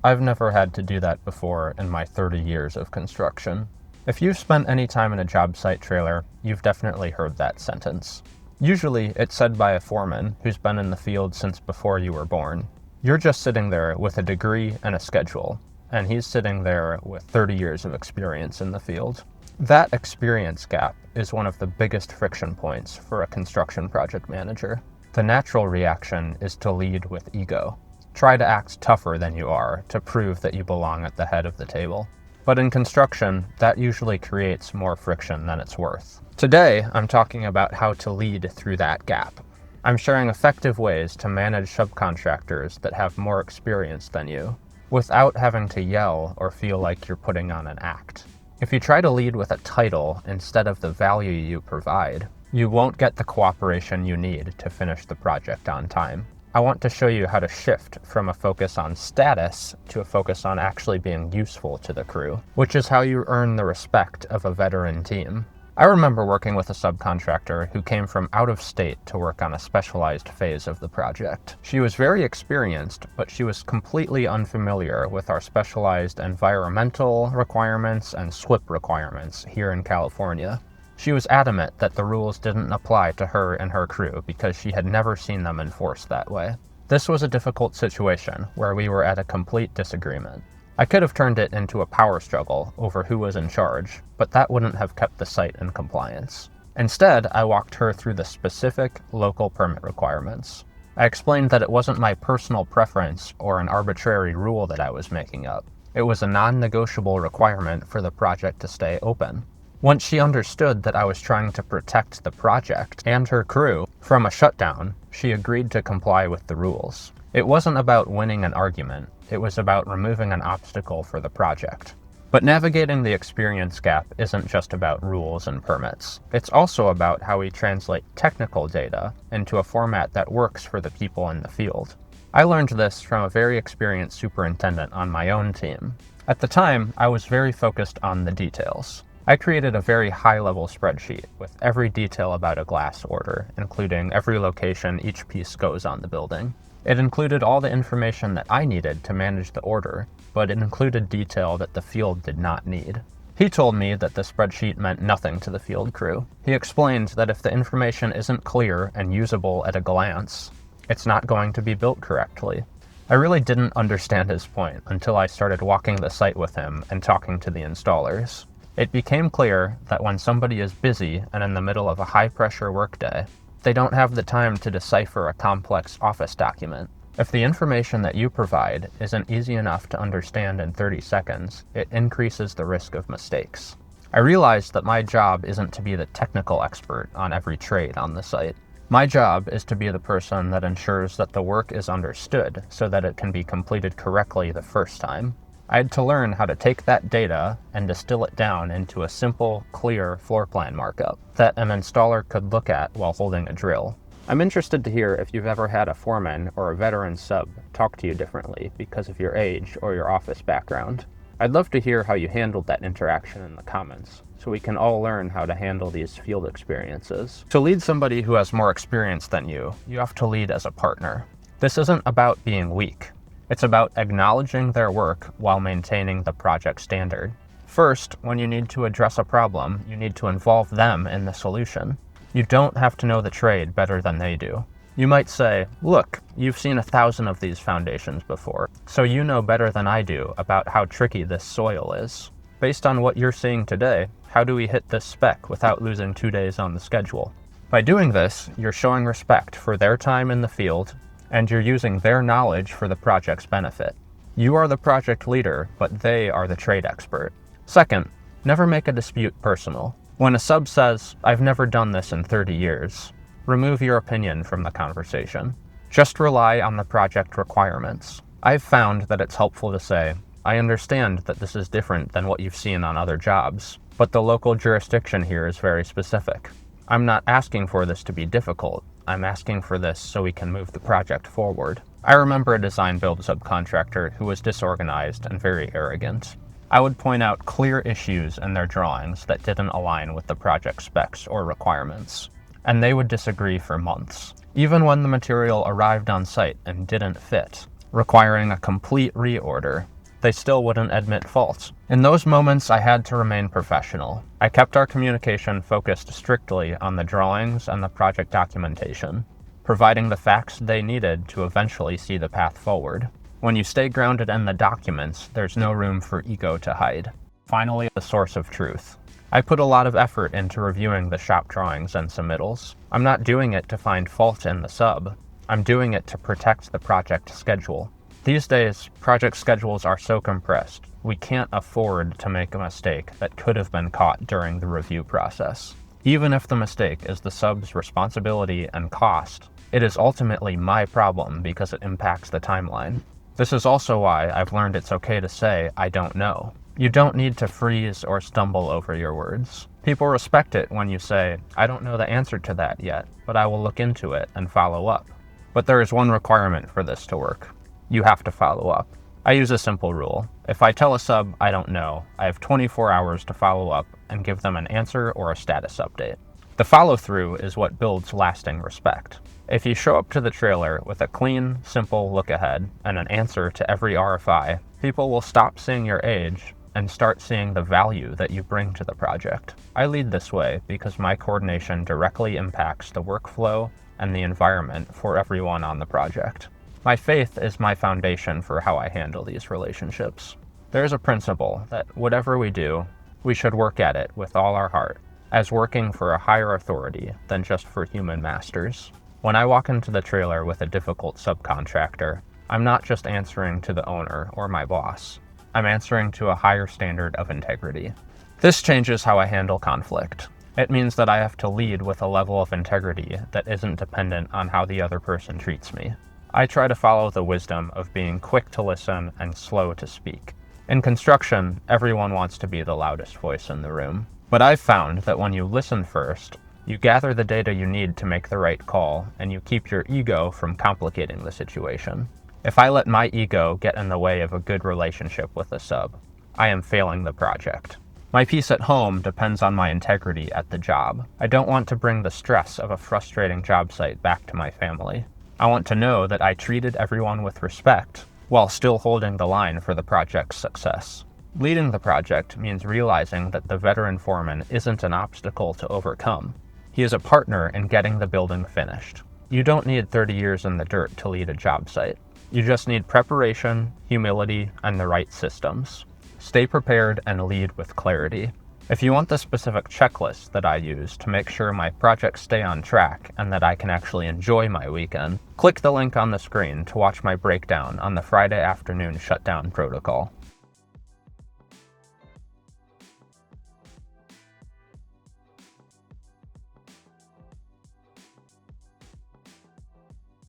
I've never had to do that before in my 30 years of construction. If you've spent any time in a job site trailer, you've definitely heard that sentence. Usually, it's said by a foreman who's been in the field since before you were born. You're just sitting there with a degree and a schedule, and he's sitting there with 30 years of experience in the field. That experience gap is one of the biggest friction points for a construction project manager. The natural reaction is to lead with ego. Try to act tougher than you are to prove that you belong at the head of the table. But in construction, that usually creates more friction than it's worth. Today, I'm talking about how to lead through that gap. I'm sharing effective ways to manage subcontractors that have more experience than you, without having to yell or feel like you're putting on an act. If you try to lead with a title instead of the value you provide, you won't get the cooperation you need to finish the project on time. I want to show you how to shift from a focus on status to a focus on actually being useful to the crew, which is how you earn the respect of a veteran team. I remember working with a subcontractor who came from out of state to work on a specialized phase of the project. She was very experienced, but she was completely unfamiliar with our specialized environmental requirements and SWIP requirements here in California. She was adamant that the rules didn't apply to her and her crew because she had never seen them enforced that way. This was a difficult situation where we were at a complete disagreement. I could have turned it into a power struggle over who was in charge, but that wouldn't have kept the site in compliance. Instead, I walked her through the specific local permit requirements. I explained that it wasn't my personal preference or an arbitrary rule that I was making up. It was a non-negotiable requirement for the project to stay open. Once she understood that I was trying to protect the project and her crew from a shutdown, she agreed to comply with the rules. It wasn't about winning an argument, it was about removing an obstacle for the project. But navigating the experience gap isn't just about rules and permits. It's also about how we translate technical data into a format that works for the people in the field. I learned this from a very experienced superintendent on my own team. At the time, I was very focused on the details. I created a very high-level spreadsheet with every detail about a glass order, including every location each piece goes on the building. It included all the information that I needed to manage the order, but it included detail that the field did not need. He told me that the spreadsheet meant nothing to the field crew. He explained that if the information isn't clear and usable at a glance, it's not going to be built correctly. I really didn't understand his point until I started walking the site with him and talking to the installers. It became clear that when somebody is busy and in the middle of a high-pressure workday, they don't have the time to decipher a complex office document. If the information that you provide isn't easy enough to understand in 30 seconds, it increases the risk of mistakes. I realized that my job isn't to be the technical expert on every trade on the site. My job is to be the person that ensures that the work is understood so that it can be completed correctly the first time. I had to learn how to take that data and distill it down into a simple, clear floor plan markup that an installer could look at while holding a drill. I'm interested to hear if you've ever had a foreman or a veteran sub talk to you differently because of your age or your office background. I'd love to hear how you handled that interaction in the comments, so we can all learn how to handle these field experiences. To lead somebody who has more experience than you have to lead as a partner. This isn't about being weak. It's about acknowledging their work while maintaining the project standard. First, when you need to address a problem, you need to involve them in the solution. You don't have to know the trade better than they do. You might say, look, you've seen 1,000 of these foundations before, so you know better than I do about how tricky this soil is. Based on what you're seeing today, how do we hit this spec without losing 2 days on the schedule? By doing this, you're showing respect for their time in the field, and you're using their knowledge for the project's benefit. You are the project leader, but they are the trade expert. Second, never make a dispute personal. When a sub says, I've never done this in 30 years, remove your opinion from the conversation. Just rely on the project requirements. I've found that it's helpful to say, I understand that this is different than what you've seen on other jobs, but the local jurisdiction here is very specific. I'm not asking for this to be difficult. I'm asking for this so we can move the project forward. I remember a design-build subcontractor who was disorganized and very arrogant. I would point out clear issues in their drawings that didn't align with the project specs or requirements, and they would disagree for months, even when the material arrived on site and didn't fit, requiring a complete reorder. they still wouldn't admit fault. In those moments, I had to remain professional. I kept our communication focused strictly on the drawings and the project documentation, providing the facts they needed to eventually see the path forward. When you stay grounded in the documents, there's no room for ego to hide. Finally, the source of truth. I put a lot of effort into reviewing the shop drawings and submittals. I'm not doing it to find fault in the sub. I'm doing it to protect the project schedule. These days, project schedules are so compressed, we can't afford to make a mistake that could have been caught during the review process. Even if the mistake is the sub's responsibility and cost, it is ultimately my problem because it impacts the timeline. This is also why I've learned it's okay to say, I don't know. You don't need to freeze or stumble over your words. People respect it when you say, I don't know the answer to that yet, but I will look into it and follow up. But there is one requirement for this to work. You have to follow up. I use a simple rule. If I tell a sub I don't know, I have 24 hours to follow up and give them an answer or a status update. The follow-through is what builds lasting respect. If you show up to the trailer with a clean, simple look ahead and an answer to every RFI, people will stop seeing your age and start seeing the value that you bring to the project. I lead this way because my coordination directly impacts the workflow and the environment for everyone on the project. My faith is my foundation for how I handle these relationships. There's a principle that whatever we do, we should work at it with all our heart, as working for a higher authority than just for human masters. When I walk into the trailer with a difficult subcontractor, I'm not just answering to the owner or my boss. I'm answering to a higher standard of integrity. This changes how I handle conflict. It means that I have to lead with a level of integrity that isn't dependent on how the other person treats me. I try to follow the wisdom of being quick to listen and slow to speak. In construction, everyone wants to be the loudest voice in the room. But I've found that when you listen first, you gather the data you need to make the right call, and you keep your ego from complicating the situation. If I let my ego get in the way of a good relationship with a sub, I am failing the project. My peace at home depends on my integrity at the job. I don't want to bring the stress of a frustrating job site back to my family. I want to know that I treated everyone with respect while still holding the line for the project's success. Leading the project means realizing that the veteran foreman isn't an obstacle to overcome. He is a partner in getting the building finished. You don't need 30 years in the dirt to lead a job site. You just need preparation, humility, and the right systems. Stay prepared and lead with clarity. If you want the specific checklist that I use to make sure my projects stay on track and that I can actually enjoy my weekend, click the link on the screen to watch my breakdown on the Friday afternoon shutdown protocol.